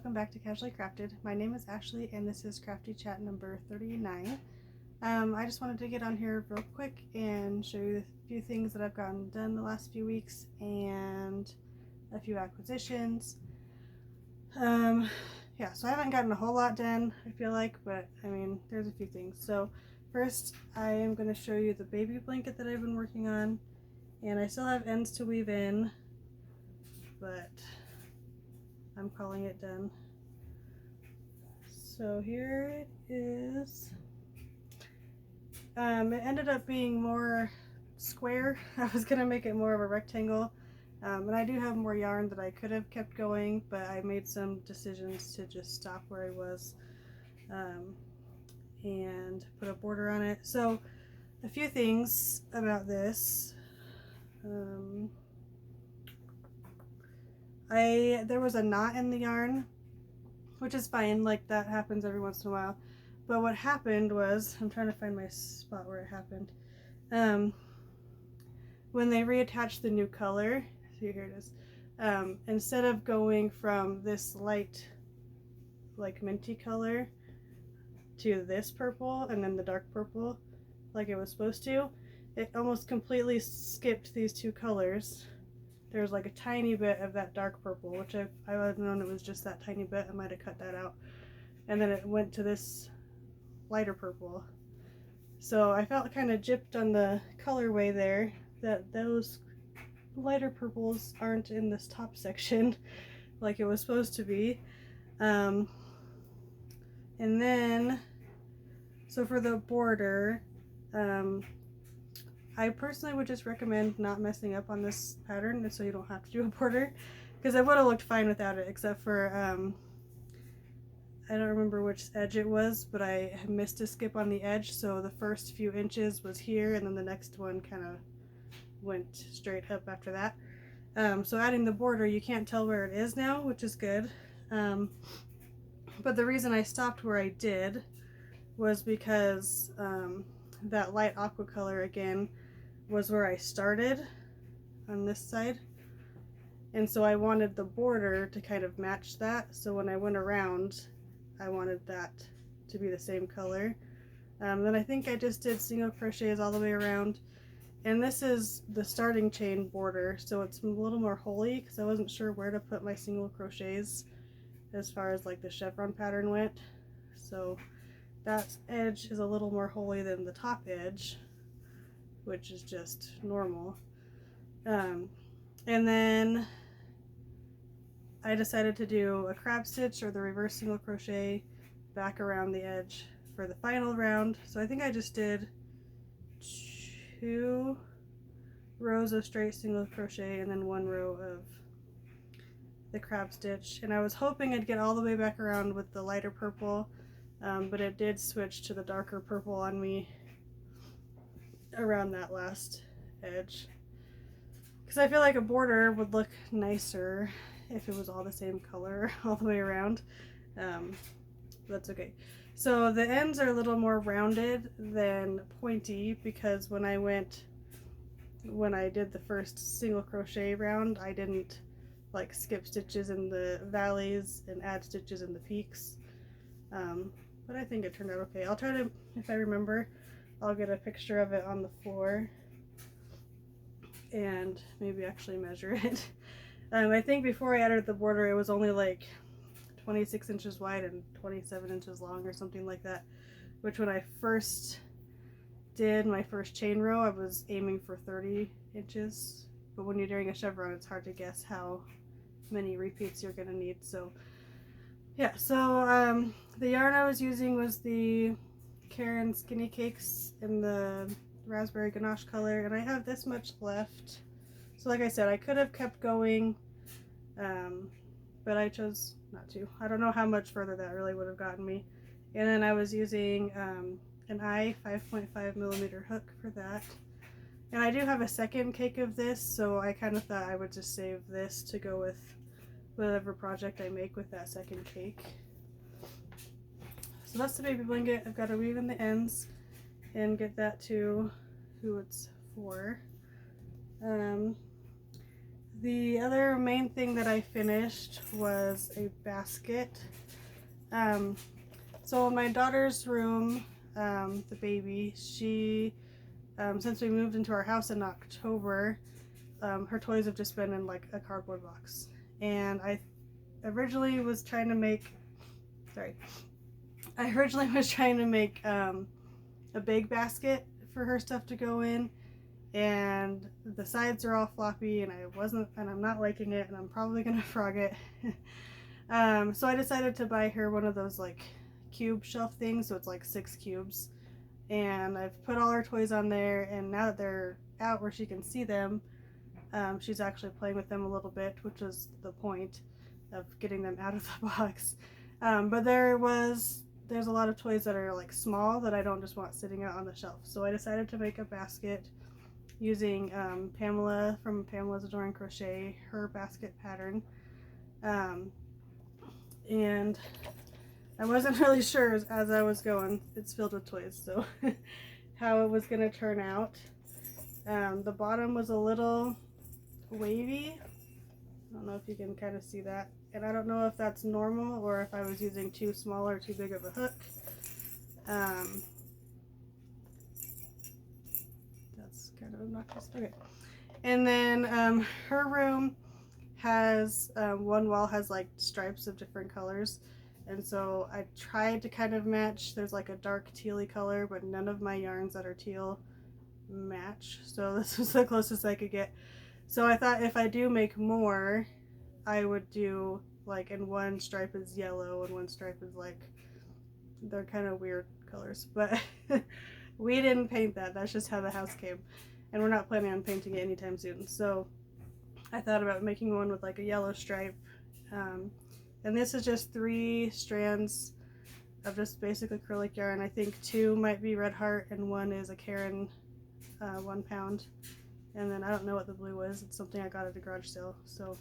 welcome back to Casually Crafted. My name is Ashley and this is Crafty Chat number 39. I just wanted to get on here real quick and show you a few things that I've gotten done the last few weeks and a few acquisitions. Yeah, so I haven't gotten a whole lot done, I feel like, but I mean, there's a few things. So first, I am going to show you the baby blanket that I've been working on, and I still have ends to weave in, but I'm calling it done. So here it is. It ended up being more square. I was gonna make it more of a rectangle, and I do have more yarn that I could have kept going, but I made some decisions to just stop where I was and put a border on it. So a few things about this. There was a knot in the yarn, which is fine, like that happens every once in a while. But what happened was, I'm trying to find my spot where it happened. When they reattached the new color, see, here it is. Instead of going from this light, like minty color to this purple and then the dark purple, like it was supposed to, it almost completely skipped these two colors. There's like a tiny bit of that dark purple, which I would have known it was just that tiny bit. I might have cut that out. And then it went to this lighter purple. So I felt kind of gypped on the colorway there, that those lighter purples aren't in this top section like it was supposed to be. And then, so for the border, I personally would just recommend not messing up on this pattern so you don't have to do a border, because it would have looked fine without it, except for I don't remember which edge it was, but I missed a skip on the edge, so the first few inches was here and then the next one kind of went straight up after that. So adding the border, you can't tell where it is now, which is good. But the reason I stopped where I did was because that light aqua color again was where I started on this side, and so I wanted the border to kind of match that, so when I went around I wanted that to be the same color. Then I think I just did single crochets all the way around, and this is the starting chain border, so it's a little more holy because I wasn't sure where to put my single crochets as far as like the chevron pattern went. So that edge is a little more holy than the top edge, which is just normal. And then I decided to do a crab stitch or the reverse single crochet back around the edge for the final round. So I think I just did 2 rows of straight single crochet and then 1 row of the crab stitch, and I was hoping I'd get all the way back around with the lighter purple, but it did switch to the darker purple on me around that last edge, because I feel like a border would look nicer if it was all the same color all the way around. That's okay. So the ends are a little more rounded than pointy, because when I did the first single crochet round, I didn't like skip stitches in the valleys and add stitches in the peaks. But I think it turned out okay. I'll try to, if I remember, I'll get a picture of it on the floor and maybe actually measure it. I think before I added the border it was only like 26 inches wide and 27 inches long or something like that, which when I first did my first chain row I was aiming for 30 inches, but when you're doing a chevron it's hard to guess how many repeats you're going to need. So yeah, so the yarn I was using was the Karen Skinny Cakes in the raspberry ganache color, and I have this much left. So like I said, I could have kept going, but I chose not to. I don't know how much further that really would have gotten me. And then I was using an I 5.5 millimeter hook for that. And I do have a second cake of this, so I kind of thought I would just save this to go with whatever project I make with that second cake. So that's the baby blanket. I've got to weave in the ends and get that to who it's for. The other main thing that I finished was a basket. So in my daughter's room, the baby, she, since we moved into our house in October, her toys have just been in like a cardboard box. And I originally was trying to make, a big basket for her stuff to go in, and the sides are all floppy, and I'm not liking it, and I'm probably gonna frog it. So I decided to buy her one of those like cube shelf things, so it's like 6 cubes, and I've put all her toys on there, and now that they're out where she can see them, she's actually playing with them a little bit, which was the point of getting them out of the box. But there's a lot of toys that are like small that I don't just want sitting out on the shelf. So I decided to make a basket using Pamela from Pamela's Adoring Crochet, her basket pattern. And I wasn't really sure as I was going, it's filled with toys, so how it was going to turn out. The bottom was a little wavy. I don't know if you can kind of see that. And I don't know if that's normal or if I was using too small or too big of a hook. That's kind of obnoxious. Okay. And then her room has, one wall has like stripes of different colors. And so I tried to kind of match. There's like a dark tealy color, but none of my yarns that are teal match. So this was the closest I could get. So I thought if I do make more, I would do like, and one stripe is yellow and one stripe is like, they're kind of weird colors, but we didn't paint that. That's just how the house came, and we're not planning on painting it anytime soon. So I thought about making one with like a yellow stripe, and this is just 3 strands of just basic acrylic yarn. I think 2 might be Red Heart and 1 is a Karen 1 pound, and then I don't know what the blue was. It's something I got at a garage sale. So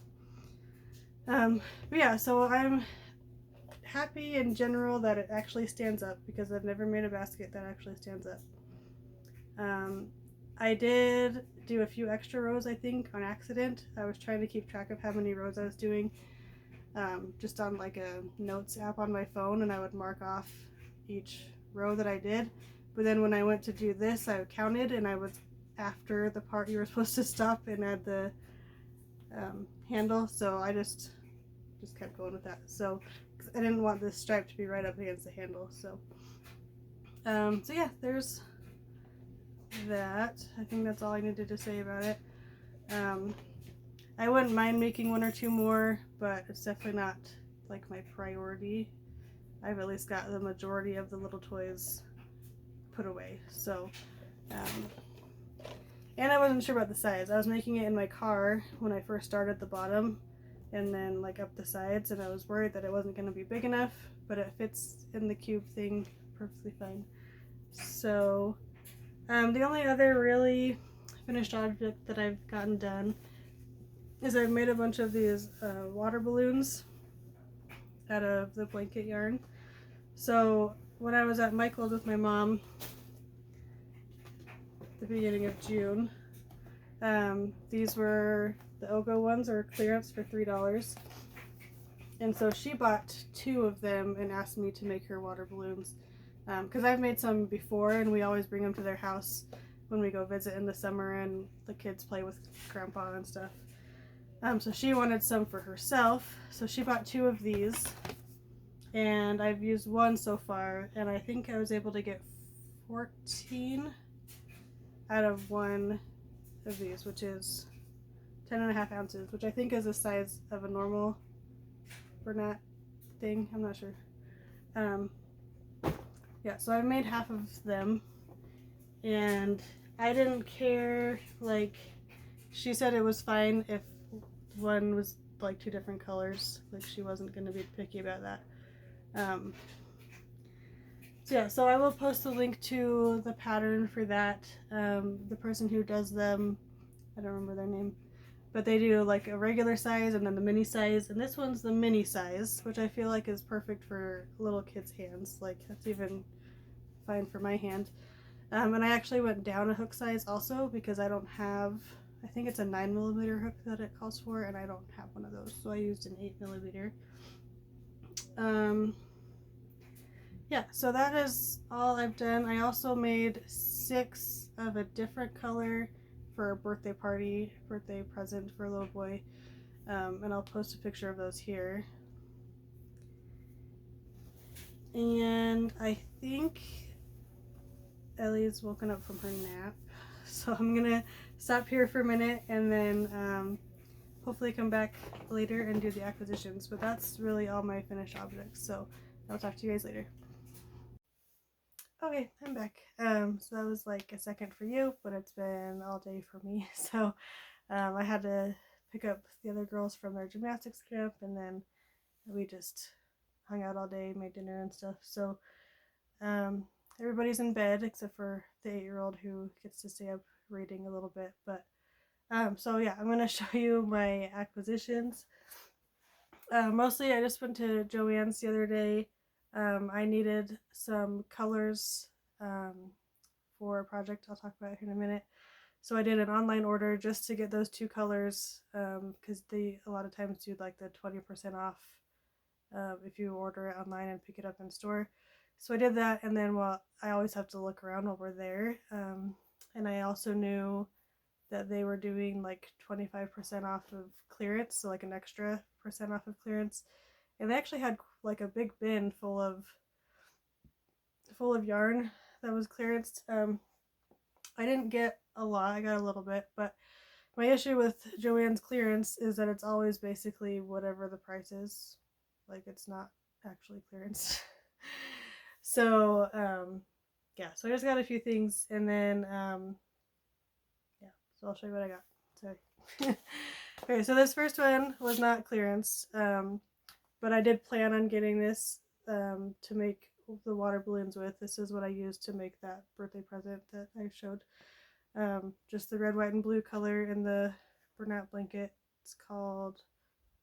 but yeah, so I'm happy in general that it actually stands up, because I've never made a basket that actually stands up. I did do a few extra rows, I think, on accident. I was trying to keep track of how many rows I was doing, just on like a notes app on my phone, and I would mark off each row that I did. But then when I went to do this, I counted, and I was after the part you were supposed to stop and add the handle, so I just kept going with that. So I didn't want this stripe to be right up against the handle. So so yeah, there's that. I think that's all I needed to say about it. I wouldn't mind making 1 or 2 more, but it's definitely not like my priority. I've at least got the majority of the little toys put away. So and I wasn't sure about the size. I was making it in my car when I first started the bottom, and then like up the sides, and I was worried that it wasn't going to be big enough, but it fits in the cube thing perfectly fine. So the only other really finished object that I've gotten done is I've made a bunch of these water balloons out of the blanket yarn. So when I was at Michael's with my mom the beginning of June, these were the Ogo ones, or clearance for $3, and so she bought 2 of them and asked me to make her water balloons, because I've made some before, and we always bring them to their house when we go visit in the summer, and the kids play with grandpa and stuff. So she wanted some for herself, so she bought 2 of these, and I've used 1 so far, and I think I was able to get 14 out of 1 of these, which is 10.5 ounces, which I think is the size of a normal Bernat thing. I'm not sure. Yeah, so I made half of them, and I didn't care. Like, she said it was fine if one was like 2 different colors. Like, she wasn't going to be picky about that. So yeah, so I will post a link to the pattern for that. The person who does them, I don't remember their name, but they do like a regular size and then the mini size, and this one's the mini size, which I feel like is perfect for little kids' hands. Like, that's even fine for my hand. And I actually went down a hook size also, because I don't have I think it's a 9mm hook that it calls for, and I don't have one of those, so I used an 8mm. Yeah, so that is all I've done. I also made 6 of a different color for a birthday present for a little boy, and I'll post a picture of those here. And I think Ellie's woken up from her nap, so I'm gonna stop here for a minute and then hopefully come back later and do the acquisitions. But that's really all my finished objects, so I'll talk to you guys later. Okay, I'm back. So that was like a second for you, but it's been all day for me. So I had to pick up the other girls from their gymnastics camp, and then we just hung out all day, made dinner and stuff. So everybody's in bed except for the 8-year-old who gets to stay up reading a little bit. But so yeah, I'm gonna show you my acquisitions. Mostly I just went to Joann's the other day. I needed some colors for a project I'll talk about here in a minute. So I did an online order just to get those 2 colors because they a lot of times do like the 20% off if you order it online and pick it up in store. So I did that, and then I always have to look around over there. And I also knew that they were doing like 25% off of clearance, so like an extra percent off of clearance. And they actually had like a big bin full of yarn that was clearanced. I didn't get a lot, I got a little bit, but my issue with Joann's clearance is that it's always basically whatever the price is. Like, it's not actually clearance. So yeah, so I just got a few things, and then yeah, so I'll show you what I got. Sorry. Okay, so this first one was not clearance, but I did plan on getting this to make the water balloons with. This is what I used to make that birthday present that I showed. Just the red, white, and blue color in the burnout blanket. It's called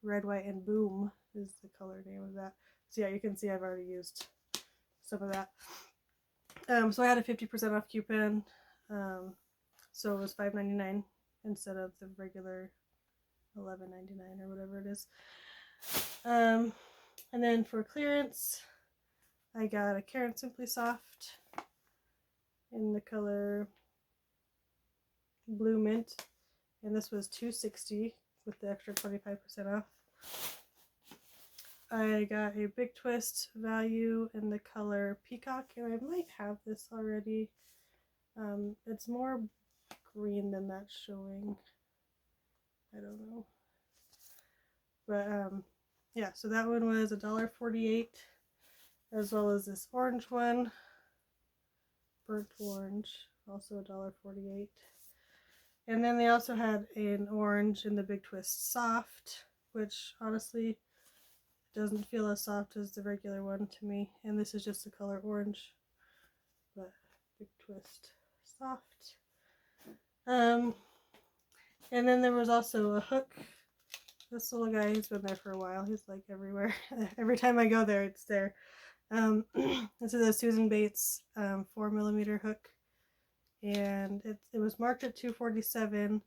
Red, White, and Boom is the color name of that. So yeah, you can see I've already used some of that. So I had a 50% off coupon, so it was $5.99 instead of the regular $11.99 or whatever it is. And then for clearance, I got a Karen Simply Soft in the color Blue Mint, and this was $2.60 with the extra 25% off. I got a Big Twist value in the color Peacock, and I might have this already. It's more green than that's showing. I don't know. But yeah, so that one was $1.48, as well as this orange one, burnt orange, also $1.48. And then they also had an orange in the Big Twist Soft, which honestly doesn't feel as soft as the regular one to me. And this is just the color orange, but Big Twist Soft. And then there was also a hook. This little guy, he's been there for a while. He's like everywhere. Every time I go there, it's there. This is a Susan Bates 4mm hook, and it was marked at $2.47.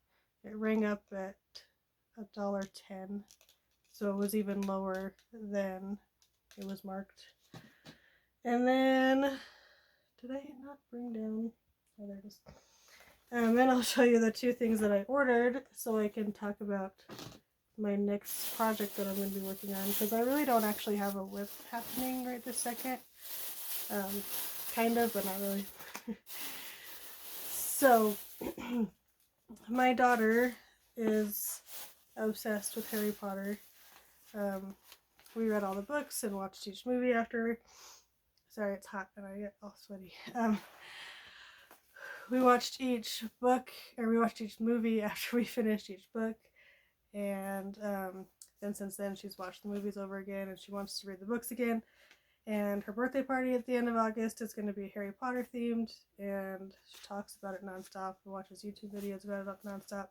It rang up at $1.10, so it was even lower than it was marked. And then, did I not bring down? Oh, there it is. Then I'll show you the 2 things that I ordered, so I can talk about my next project that I'm going to be working on, because I really don't actually have a whip happening right this second. Kind of, but not really. So, my daughter is obsessed with Harry Potter. We read all the books and watched each movie after. Sorry, it's hot and I get all sweaty. We watched each movie after we finished each book. And then since then she's watched the movies over again, and she wants to read the books again. And her birthday party at the end of August is going to be Harry Potter themed, and she talks about it nonstop and watches YouTube videos about it nonstop.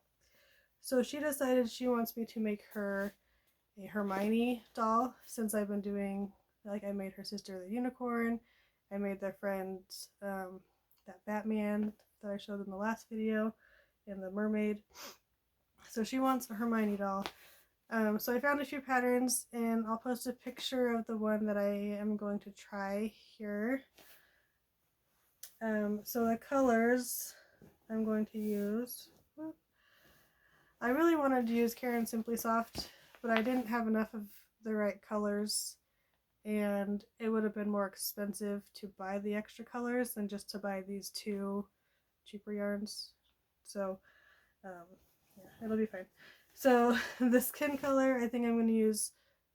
So she decided she wants me to make her a Hermione doll, since I've been doing, like, I made her sister the unicorn, I made their friend that Batman that I showed in the last video, and the mermaid. So she wants a Hermione doll. So I found a few patterns, and I'll post a picture of the one that I am going to try here. So the colors I'm going to use, I really wanted to use Caron Simply Soft, but I didn't have enough of the right colors, and it would have been more expensive to buy the extra colors than just to buy these two cheaper yarns. So yeah, it'll be fine. So the skin color I think I'm going to use,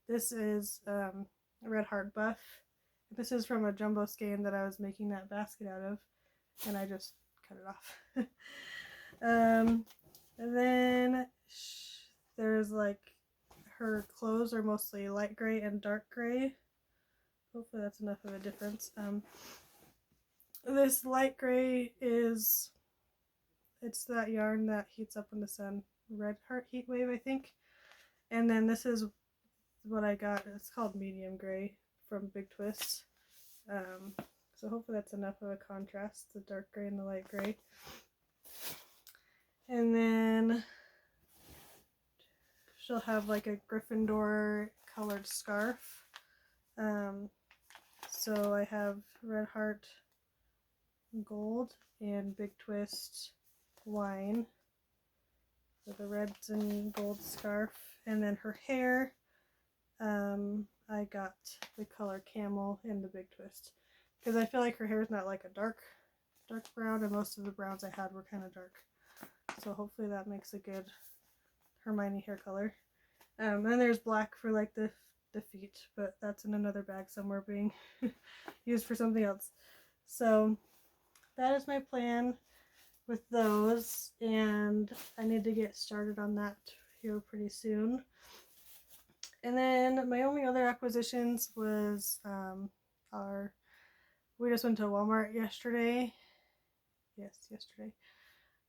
this is Red Heart Buff. This is from a jumbo skein that I was making that basket out of, and I just cut it off. And then there's like, her clothes are mostly light gray and dark gray. Hopefully that's enough of a difference. This light gray is, it's that yarn that heats up in the sun, Red Heart Heat Wave, I think. And then this is what I got. It's called medium gray from Big Twist. So hopefully that's enough of a contrast, the dark gray and the light gray. And then she'll have like a Gryffindor colored scarf. So I have Red Heart Gold and Big Twist Wine with a reds and gold scarf. And then her hair, I got the color Camel in the Big Twist, because I feel like her hair is not like a dark brown, and most of the browns I had were kind of dark. So hopefully that makes a good Hermione hair color. And there's black for like the feet, but that's in another bag somewhere being used for something else. So that is my plan with those, and I need to get started on that here pretty soon. And then my only other acquisitions was we just went to Walmart yesterday. Yes, yesterday.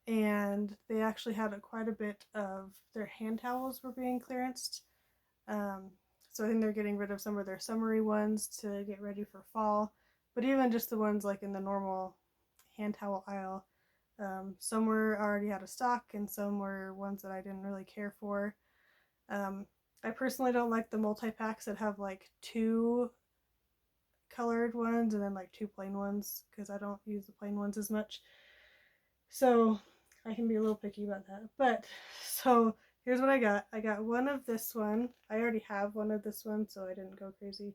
And they actually had quite a bit of their hand towels were being clearanced. So I think they're getting rid of some of their summery ones to get ready for fall. But even just the ones like in the normal hand towel aisle, some were already out of stock, and some were ones that I didn't really care for. I personally don't like the multi-packs that have like 2 colored ones and then like 2 plain ones, because I don't use the plain ones as much. So I can be a little picky about that. But so here's what I got. I got one of this one. I already have one of this one, so I didn't go crazy.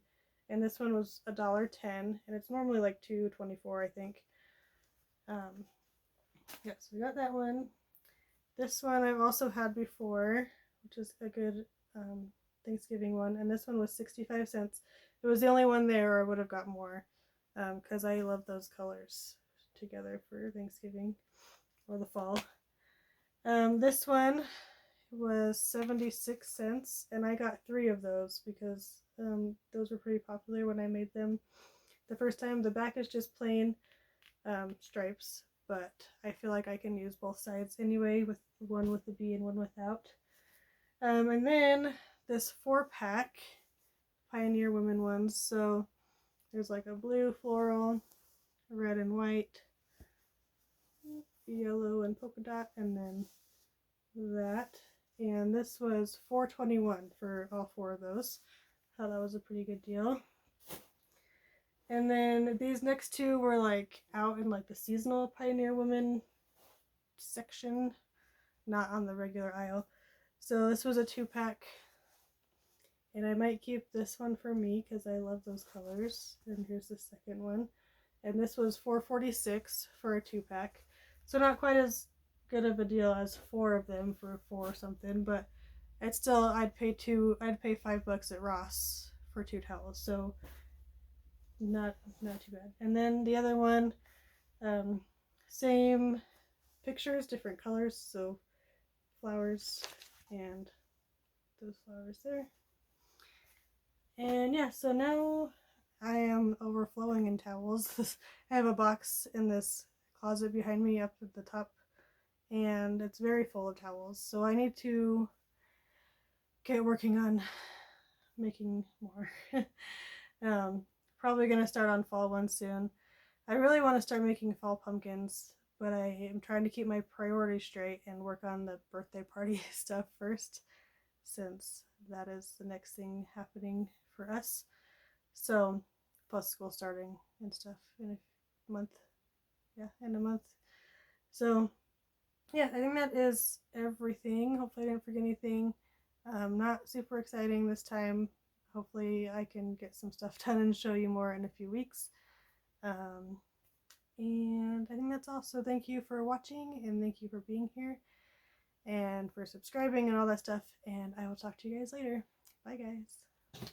And this one was $1.10, and it's normally like $2.24, I think. Yeah, so we got that one. This one I've also had before, which is a good Thanksgiving one, and this one was 65 cents. It was the only one there, or I would have got more, because I love those colors together for Thanksgiving or the fall. This one was 76 cents, and I got 3 of those because those were pretty popular when I made them the first time. The back is just plain stripes, but I feel like I can use both sides anyway, with one with the bee and one without. And then this 4-pack Pioneer Women ones. So there's like a blue floral, red and white, yellow and polka dot, and then that. And this was $4.21 for all 4 of those. Thought that was a pretty good deal. And then these next 2 were like out in like the seasonal Pioneer Women section, not on the regular aisle. So this was a 2-pack, and I might keep this one for me because I love those colors. And here's the second one, and this was $4.46 for a 2-pack. So not quite as good of a deal as 4 of them for $4 something, but it's still, I'd pay $5 at Ross for 2 towels, so not too bad. And then the other one, same pictures, different colors, so flowers and those flowers there. And yeah, so now I am overflowing in towels. I have a box in this closet behind me up at the top, and it's very full of towels, so I need to get working on making more. Probably gonna start on fall ones soon. I really want to start making fall pumpkins, but I am trying to keep my priorities straight and work on the birthday party stuff first, since that is the next thing happening for us. So, plus school starting and stuff in a month. Yeah, in a month. So, yeah, I think that is everything. Hopefully, I didn't forget anything. Not super exciting this time. Hopefully, I can get some stuff done and show you more in a few weeks. And I think that's all. So, thank you for watching, and thank you for being here, and for subscribing and all that stuff. And I will talk to you guys later. Bye, guys.